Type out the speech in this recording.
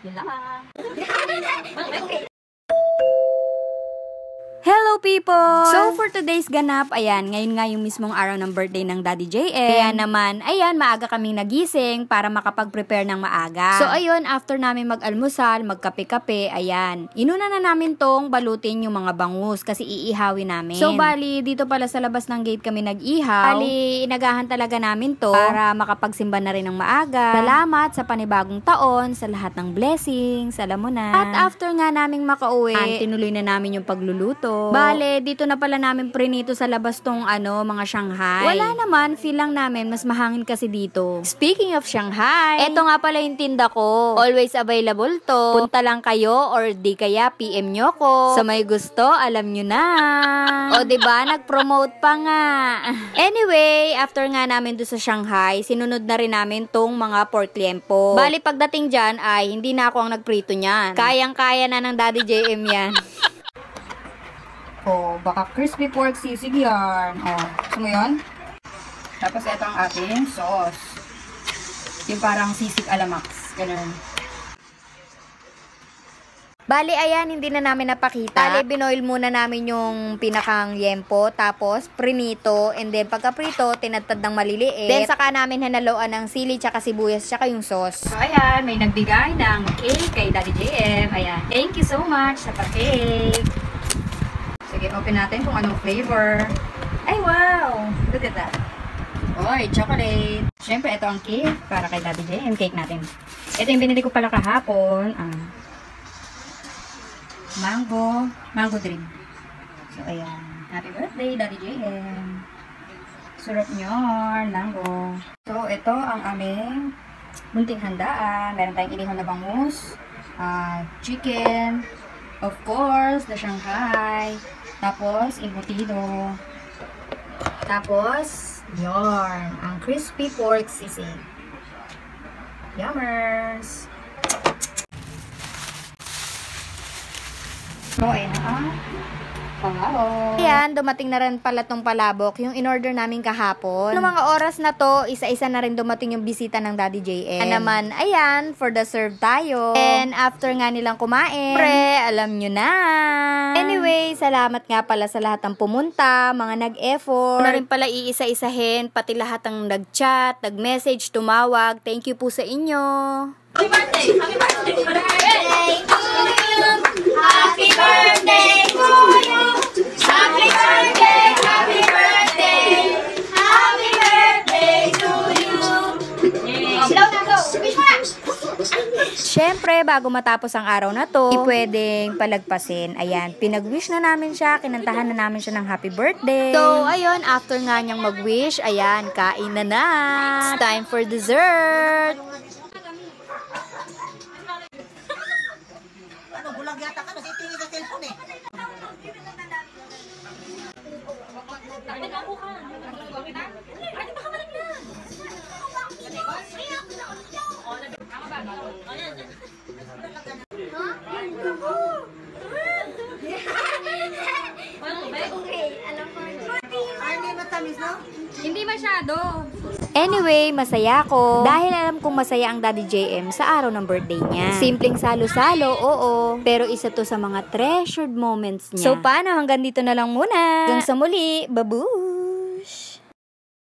Yun lang. Hello people! So for today's ganap, ayan, ngayon nga yung mismong araw ng birthday ng Daddy JM. Kaya naman, ayan, maaga kaming nagising para makapag-prepare ng maaga. So ayun, after namin mag-almusal, magkape-kape, ayan, inuna na namin tong balutin yung mga bangus kasi iihawin namin. So bali, dito pala sa labas ng gate kami nag-ihaw. Bali, inagahan talaga namin to para makapagsimba na rin ng maaga. Salamat sa panibagong taon, sa lahat ng blessings, alam mo na. At after nga naming makauwi, tinuloy na namin yung pagluluto. Bale, dito na pala namin prinito sa labas tong mga Shanghai. Wala naman, feel lang namin, mas mahangin kasi dito. Speaking of Shanghai, eto nga pala yung tinda ko. Always available to. Punta lang kayo or di kaya PM nyo ko. Sa may gusto, alam nyo na. O diba, nag-promote pa nga. Anyway, after nga namin doon sa Shanghai, sinunod na rin namin tong mga pork liempo. Bali, pagdating dyan ay hindi na ako ang nagprito niyan. Kayang-kaya na ng Daddy JM yan. Oh, baka crispy pork sisig yan. Oh, gusto mo yun? Tapos ito ang ating sauce. Yung parang sisig alamax. Ganun. Bali, ayan, hindi na namin napakita. Bali, binoil muna namin yung pinakang liempo, tapos prinito, and then pagka-prito, tinadtad ng maliliit. Then, saka namin hanaluan ng sili, tsaka sibuyas, tsaka yung sauce. So, ayan, may nagbigay ng cake kay Daddy JM. Ayan, thank you so much sa pa-cake. Sige, open natin kung anong flavor. Ay, wow! Look at that. Oy, chocolate. Siyempre, ito ang cake para kay Daddy JM. Cake natin. Ito yung binili ko pala kahapon. Mango drink. So, ayan. Happy birthday, Daddy JM. Syrup nyon, mango. So, ito ang aming munting handaan. Meron tayong inihon na bangus, chicken, of course, the Shanghai, tapos embutido, tapos yon, ang crispy pork sisig. Yummers! So, ayan na. Palabok. Ayan, dumating na rin pala tong palabok, yung in-order namin kahapon. Noong mga oras na to, isa-isa na rin dumating yung bisita ng Daddy JM. Naman, ayan, for the serve tayo. And after nga nilang kumain, alam nyo na. Anyway, salamat nga pala sa lahat ng pumunta, mga nag-effort. Na rin pala iisa-isahin, pati lahat ng nag-chat, nag-message, tumawag. Thank you po sa inyo. Happy birthday! Happy birthday! Happy birthday to you! Happy birthday to you! Happy birthday! Happy birthday! Happy birthday to you! Blow na, go! Wish mo na! Siyempre, bago matapos ang araw na to, hindi pwedeng palagpasin. Ayan, pinag-wish na namin siya, kinantahan na namin siya ng happy birthday. So, ayun, after nga niyang mag-wish, ayan, kain na. It's time for dessert! Bulag yata ka, kasi tingin sa cellphone eh. Hindi matamis, no? Hindi masyado. Anyway, masaya ako. Dahil alam kong masaya ang Daddy JM sa araw ng birthday niya. Simpleng salo-salo, oo. Pero isa to sa mga treasured moments niya. So, paano? Hanggang dito na lang muna. Hanggang sa muli. Babu!